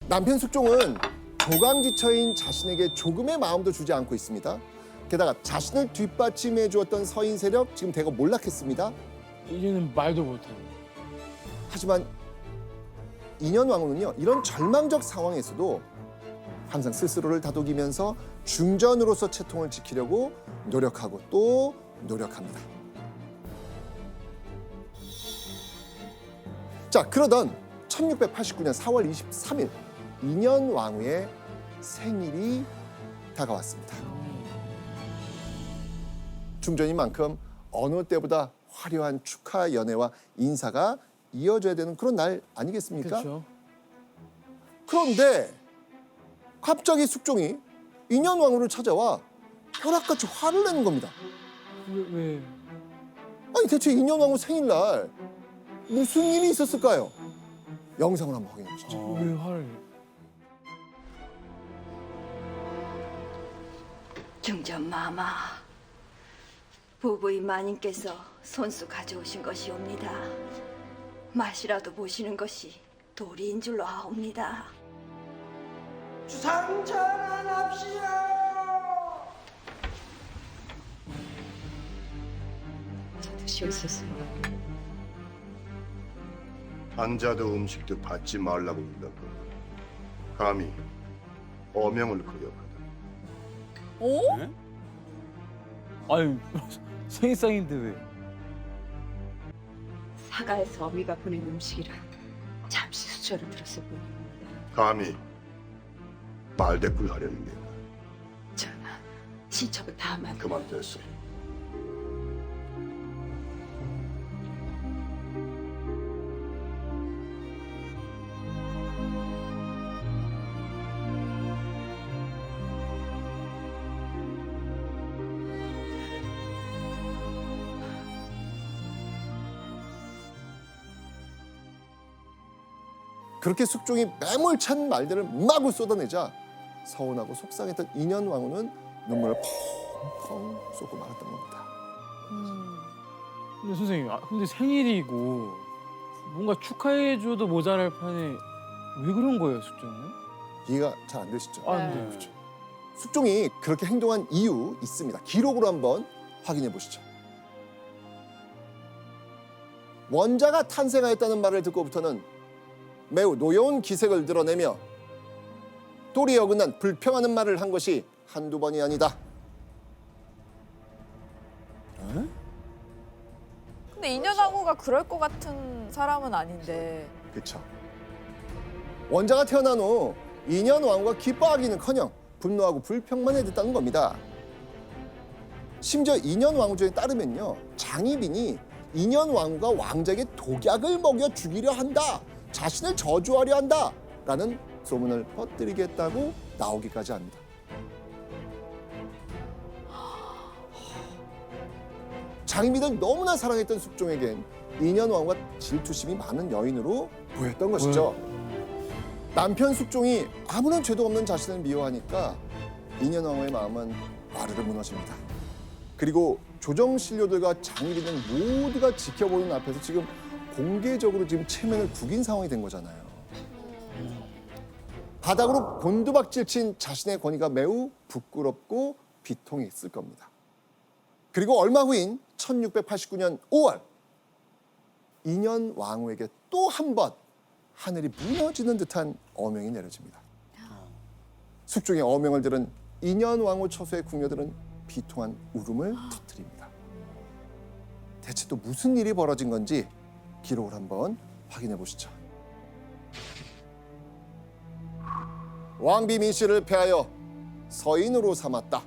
남편 숙종은 조강지처인 자신에게 조금의 마음도 주지 않고 있습니다. 게다가 자신을 뒷받침해 주었던 서인 세력 지금 대거 몰락했습니다. 이제는 말도 못해. 하지만 인현왕후는요, 이런 절망적 상황에서도 항상 스스로를 다독이면서 중전으로서 채통을 지키려고 노력하고 또 노력합니다. 자, 그러던 1689년 4월 23일 인현왕후의 생일이 다가왔습니다. 중전인 만큼 어느 때보다 화려한 축하 연회와 인사가 이어져야 되는 그런 날 아니겠습니까? 그렇죠. 그런데 갑자기 숙종이 인현왕후를 찾아와 벼락같이 화를 내는 겁니다. 왜? 아니 대체 인현왕후 생일날 무슨 일이 있었을까요? 영상을 한번 확인해 보시죠. 왜 화를? 중전 마마, 부부인 마님께서 손수 가져오신 것이옵니다. 맛이라도 보시는 것이 도리인 줄로 아옵니다. 주상전환합시오. 드시옵소서. 한자도 음식도 받지 말라고 한다고 감히 어명을 거역하다. 아유 생일상인데 왜? 사가에서 어미가 보낸 음식이라 잠시 수저를 들었을 뿐입니다. 감히 말대꾸를 하려는 게 전하, 신첩을 다만 그만 됐어. 그렇게 숙종이 매몰찬 말들을 마구 쏟아내자 서운하고 속상했던 인현왕후는 눈물을 펑펑 쏟고 말았던 겁니다. 근데 선생님, 근데 생일이고 뭔가 축하해줘도 모자랄 판에 왜 그런 거예요, 숙종은? 이해가 잘 안 되시죠? 네. 그렇죠. 숙종이 그렇게 행동한 이유 있습니다. 기록으로 한번 확인해 보시죠. 원자가 탄생하였다는 말을 듣고부터는 매우 노여운 기색을 드러내며 도리에 어긋난 불평하는 말을 한 것이 한두 번이 아니다. 근데 인현왕후가 그럴 것 같은 사람은 아닌데. 그렇죠. 원자가 태어난 후 인현왕후가 기뻐하기는커녕 분노하고 불평만 해댔다는 겁니다. 심지어 인현왕후조에 따르면요, 장희빈이 인현왕후가 왕자에게 독약을 먹여 죽이려 한다, 자신을 저주하려 한다라는 소문을 퍼뜨리겠다고 나오기까지 합니다. 장희빈을 너무나 사랑했던 숙종에겐 인현왕후가 질투심이 많은 여인으로 보였던 것이죠. 남편 숙종이 아무런 죄도 없는 자신을 미워하니까 인현왕후의 마음은 와르르 무너집니다. 그리고 조정신료들과 장희빈은 모두가 지켜보는 앞에서 지금 공개적으로 지금 체면을 구긴 상황이 된 거잖아요. 바닥으로 곤두박질 친 자신의 권위가 매우 부끄럽고 비통했을 겁니다. 그리고 얼마 후인 1689년 5월 인현왕후에게 또 한 번 하늘이 무너지는 듯한 어명이 내려집니다. 숙종의 어명을 들은 인현왕후 처소의 궁녀들은 비통한 울음을 터뜨립니다. 대체 또 무슨 일이 벌어진 건지 기록을 한번 확인해 보시죠. 왕비 민씨를 폐하여 서인으로 삼았다.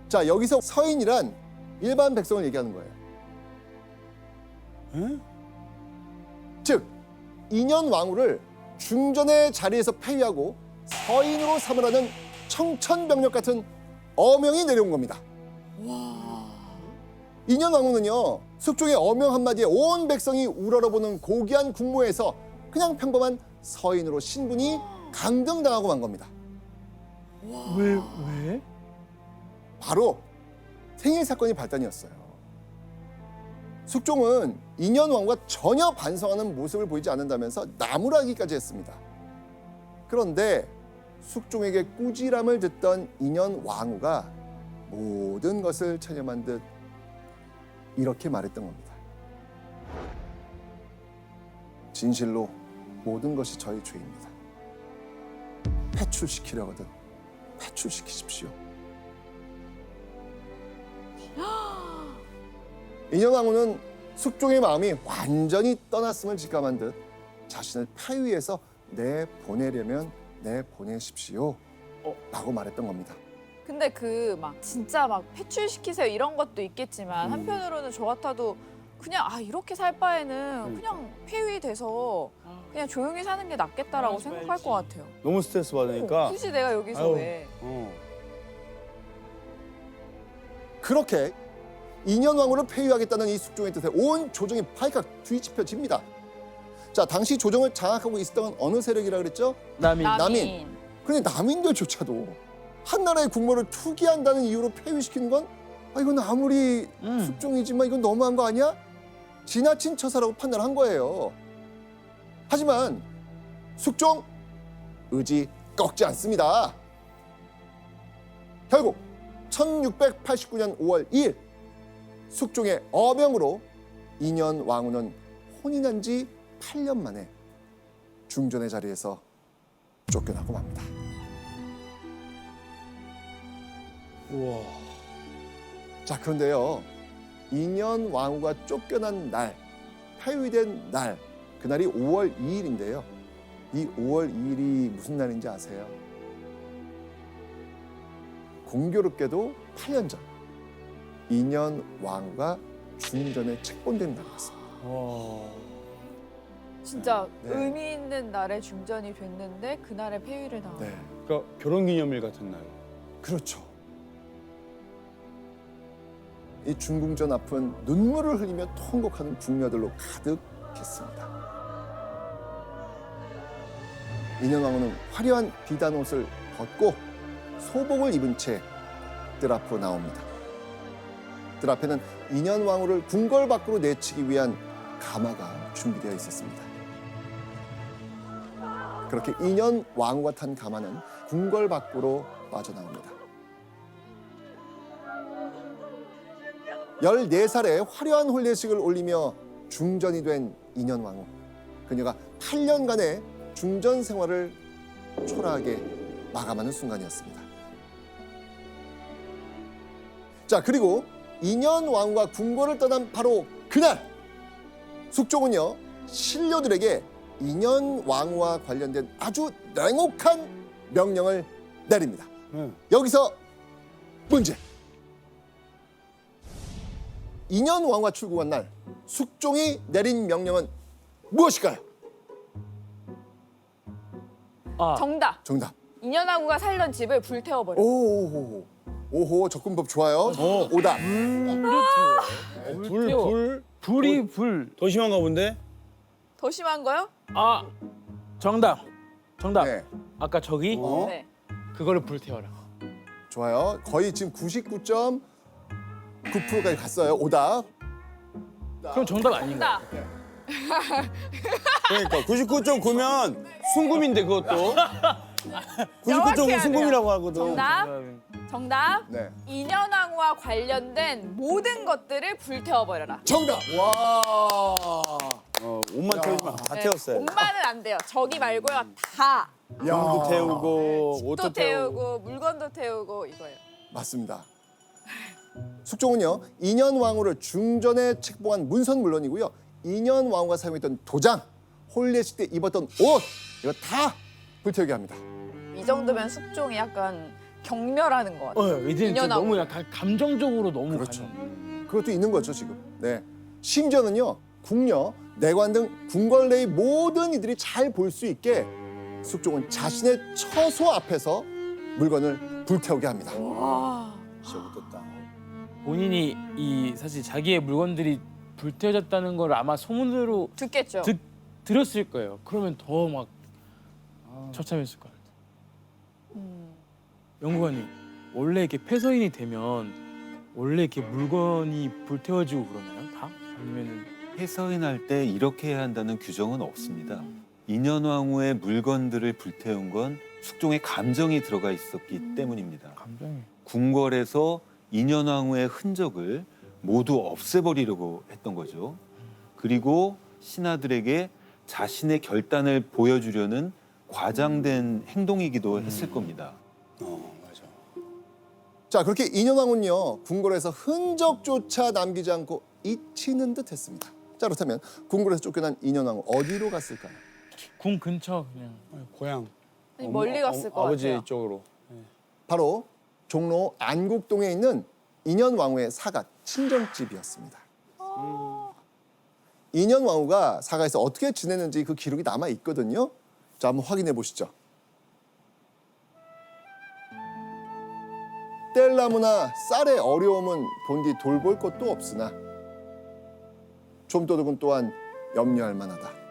자, 여기서 서인이란 일반 백성을 얘기하는 거예요. 즉 인현왕후를 중전의 자리에서 폐위하고 서인으로 삼으라는 청천벽력 같은 어명이 내려온 겁니다. 인현왕후는요, 숙종의 어명 한마디에 온 백성이 우러러보는 고귀한 국무에서 그냥 평범한 서인으로 신분이 강등당하고 만 겁니다. 왜? 바로 생일 사건이 발단이었어요. 숙종은 인현왕후가 전혀 반성하는 모습을 보이지 않는다면서 나무라기까지 했습니다. 그런데 숙종에게 꾸지람을 듣던 인현 왕후가 모든 것을 체념한 듯 이렇게 말했던 겁니다. 진실로 모든 것이 저의 죄입니다. 패출시키려거든 패출시키십시오. 인현 왕후는 숙종의 마음이 완전히 떠났음을 직감한 듯 자신을 폐위해서 내보내려면 내보내십시오 라고 말했던 겁니다. 근데 그 막 진짜 막 패출시키세요 이런 것도 있겠지만 한편으로는 저 같아도 그냥 이렇게 살 바에는 그냥 폐위돼서 그냥 조용히 사는 게 낫겠다라고 생각할 것 같아요. 너무 스트레스 받으니까. 굳이 내가 여기서 아유. 왜? 그렇게 인현 왕후를 폐위하겠다는 이 숙종의 뜻에 온 조정이 발칵 뒤집혀집니다. 자, 당시 조정을 장악하고 있었던 건 어느 세력이라 그랬죠? 남인. 그런데 남인들조차도 한나라의 국모를 투기한다는 이유로 폐위시키는 건 이건 아무리 숙종이지만 이건 너무한 거 아니야? 지나친 처사라고 판단한 거예요. 하지만 숙종 의지 꺾지 않습니다. 결국 1689년 5월 2일 숙종의 어명으로 인현 왕후는 혼인한 지 8년 만에 중전의 자리에서 쫓겨나고 맙니다. 우와. 자, 그런데요. 인현 왕후가 쫓겨난 날, 폐위된 날, 그날이 5월 2일인데요. 이 5월 2일이 무슨 날인지 아세요? 공교롭게도 8년 전 인현 왕후가 중전에 책봉된 날이었습니다. 진짜 네. 의미 있는 날에 중전이 됐는데 그날에 폐위를 당한. 네, 그러니까 결혼기념일 같은 날. 그렇죠. 이 중궁전 앞은 눈물을 흘리며 통곡하는 궁녀들로 가득했습니다. 인현 왕후는 화려한 비단 옷을 벗고 소복을 입은 채 뜰 앞으로 나옵니다. 뜰 앞에는 인현 왕후를 궁궐 밖으로 내치기 위한 가마가 준비되어 있었습니다. 그렇게 인현 왕후가 탄 가마는 궁궐 밖으로 빠져나옵니다. 14살에 화려한 혼례식을 올리며 중전이 된 인현 왕후. 그녀가 8년간의 중전 생활을 초라하게 마감하는 순간이었습니다. 자, 그리고 인현 왕후가 궁궐을 떠난 바로 그날 숙종은요 신료들에게 인현 왕후와 관련된 아주 냉혹한 명령을 내립니다. 여기서 문제. 인현 왕후가 출국한 날 숙종이 내린 무엇일까요? 정답. 정답. 인현왕후가 살던 집을 불태워버려. 오호, 접근법 좋아요. 오답. 불이 불. 더 심한가 본데? 더 심한 거요? 정답. 네, 아까 저기 네. 그거를 불태워라. 좋아요. 거의 지금 99.9%까지 갔어요. 오답. 그럼 정답 아닌가요? 정답. 그러니까 99.9면 순금인데 그것도. 99.5 순금이라고 하거든. 정답. 네. 인현왕후와 관련된 모든 것들을 불태워버려라. 정답. 와. 옷만 태우지만 다 태웠어요. 옷만은 안 돼요. 저기 말고요. 다. 옷도 태우고 집도 옷도 태우고 물건도 태우고 이거예요. 맞습니다. 숙종은요 인현 왕후를 중전에 책봉한 문선 물론이고요. 인현 왕후가 사용했던 도장, 혼례식 때 입었던 옷 이거 다 불태우게 합니다. 이 정도면 숙종이 약간 경멸하는 것 같아요. 이제는 진짜 인현왕후. 너무 약간 감정적으로 너무 그렇죠. 가는. 그것도 있는 거죠 지금. 네. 심지어는요 궁녀, 내관 등 궁궐 내의 모든 이들이 잘 볼 수 있게 숙종은 자신의 처소 앞에서 물건을 불태우게 합니다. 진짜 못됐다. 본인이 사실 자기의 물건들이 불태워졌다는 걸 아마 소문으로 듣겠죠. 들었을 거예요. 그러면 더 막 처참했을 것 같아요. 연구관님, 원래 이렇게 폐서인이 되면 원래 이렇게 물건이 불태워지고 그러나요? 다? 아니면은 폐서인할 때 이렇게 해야 한다는 규정은 없습니다. 인현왕후의 물건들을 불태운 건 숙종의 감정이 들어가 있었기 때문입니다. 감정이. 궁궐에서 인현왕후의 흔적을 모두 없애버리려고 했던 거죠. 그리고 신하들에게 자신의 결단을 보여주려는 과장된 행동이기도 했을 겁니다. 맞아. 자, 그렇게 인현왕후는요, 궁궐에서 흔적조차 남기지 않고 잊히는 듯 했습니다. 자, 그렇다면 궁궐에서 쫓겨난 인현왕후 어디로 갔을까요? 궁 근처 그냥. 고향. 아니, 멀리 갔을 것 아버지 같아요. 쪽으로. 바로 종로 안국동에 있는 인현왕후의 사가 친정집이었습니다. 인현왕후가 사가에서 어떻게 지내는지 그 기록이 남아 있거든요. 자, 한번 확인해 보시죠. 뗄나무나 쌀의 어려움은 본디 돌볼 것도 없으나 좀도둑은 또한 염려할 만하다.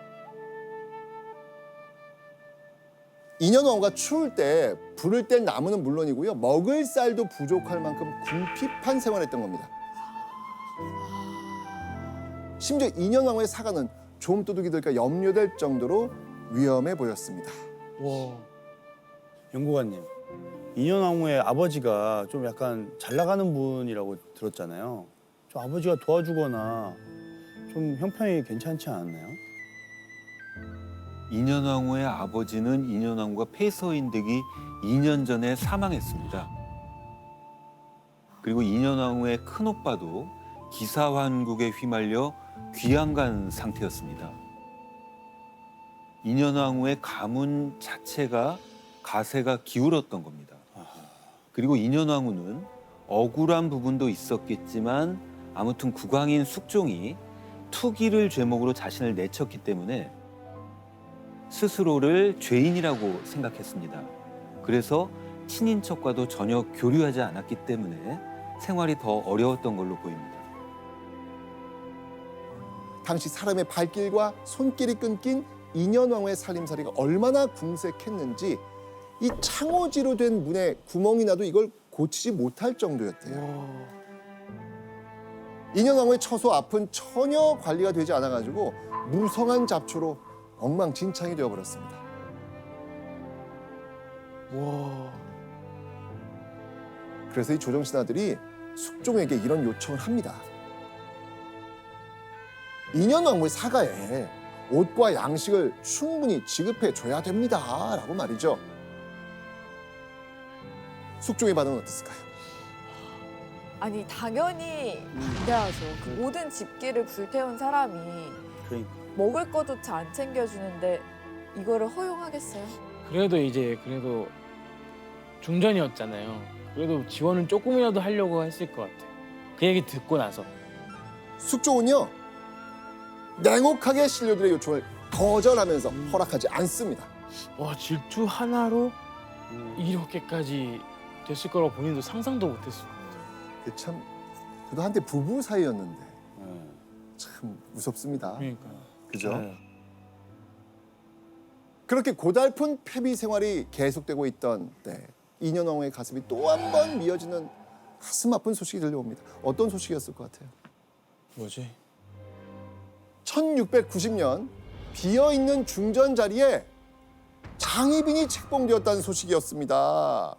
인현왕후가 추울 때 불을 뗄 나무는 물론이고요, 먹을 쌀도 부족할 만큼 궁핍한 생활했던 겁니다. 심지어 인현왕후의 사가는 좀도둑이 될까 염려될 정도로 위험해 보였습니다. 와. 연구관님, 인현왕후의 아버지가 좀 약간 잘 나가는 분이라고 들었잖아요. 좀 아버지가 도와주거나 좀 형편이 괜찮지 않았나요? 인현왕후의 아버지는 인현왕후가 폐서인 되기 2년 전에 사망했습니다. 그리고 인현왕후의 큰오빠도 기사환국에 휘말려 귀양간 상태였습니다. 인현왕후의 가문 자체가 가세가 기울었던 겁니다. 그리고 인현왕후는 억울한 부분도 있었겠지만 아무튼 국왕인 숙종이 투기를 죄목으로 자신을 내쳤기 때문에 스스로를 죄인이라고 생각했습니다. 그래서 친인척과도 전혀 교류하지 않았기 때문에 생활이 더 어려웠던 걸로 보입니다. 당시 사람의 발길과 손길이 끊긴 인현왕후의 살림살이가 얼마나 궁색했는지 이 창호지로 된 문에 구멍이 나도 이걸 고치지 못할 정도였대요. 인현왕후의 처소 앞은 전혀 관리가 되지 않아가지고 무성한 잡초로 엉망진창이 되어버렸습니다. 와. 그래서 이 조정신하들이 숙종에게 이런 요청을 합니다. 인현왕후의 사가에 옷과 양식을 충분히 지급해 줘야 됩니다. 라고 말이죠. 숙종의 반응은 어땠을까요? 아니 당연히 반대하죠. 그 모든 집기를 불태운 사람이 그러니까. 먹을 것조차 안 챙겨주는데 이거를 허용하겠어요? 그래도 중전이었잖아요. 그래도 지원은 조금이라도 하려고 했을 것 같아요. 그 얘기 듣고 나서. 숙종은요, 냉혹하게 신료들의 요청을 거절하면서 허락하지 않습니다. 와, 질투 하나로 이렇게까지 됐을 거라고 본인도 상상도 못했을 것 같아요. 참, 그래도 한때 부부 사이였는데 네. 참 무섭습니다. 그러니까. 그죠? 네. 그렇게 고달픈 패비 생활이 계속되고 있던 때 인현왕후의 가슴이 또 한 번 미어지는 가슴 아픈 소식이 들려옵니다. 어떤 소식이었을 것 같아요? 뭐지? 1690년 비어있는 중전 자리에 장희빈이 책봉되었다는 소식이었습니다.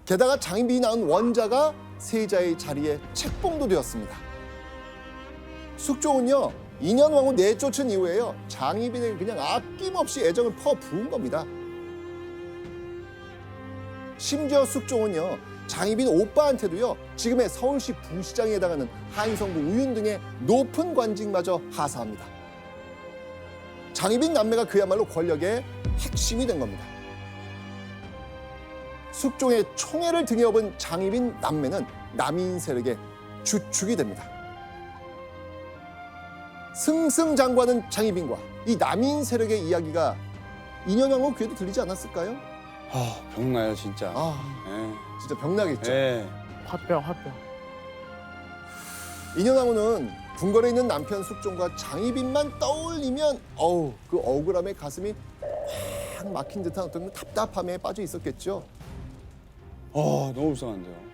게다가 장희빈이 낳은 원자가 세자의 자리에 책봉도 되었습니다. 숙종은요, 인현왕후 내쫓은 이후에요, 장희빈에게 그냥 아낌없이 애정을 퍼부은 겁니다. 심지어 숙종은요, 장희빈 오빠한테도요, 지금의 서울시 부시장에 해당하는 한성부 우윤 등의 높은 관직마저 하사합니다. 장희빈 남매가 그야말로 권력의 핵심이 된 겁니다. 숙종의 총애를 등에 업은 장희빈 남매는 남인 세력의 주축이 됩니다. 승승장구하는 장희빈과 이 남인 세력의 이야기가 인현왕후 귀에도 들리지 않았을까요? 병나요 진짜. 아, 진짜 병나겠죠. 네. 화병. 인현왕후는 궁궐에 있는 남편 숙종과 장희빈만 떠올리면 그 억울함에 가슴이 확 막힌 듯한 어떤 답답함에 빠져 있었겠죠. 너무 불쌍한데요.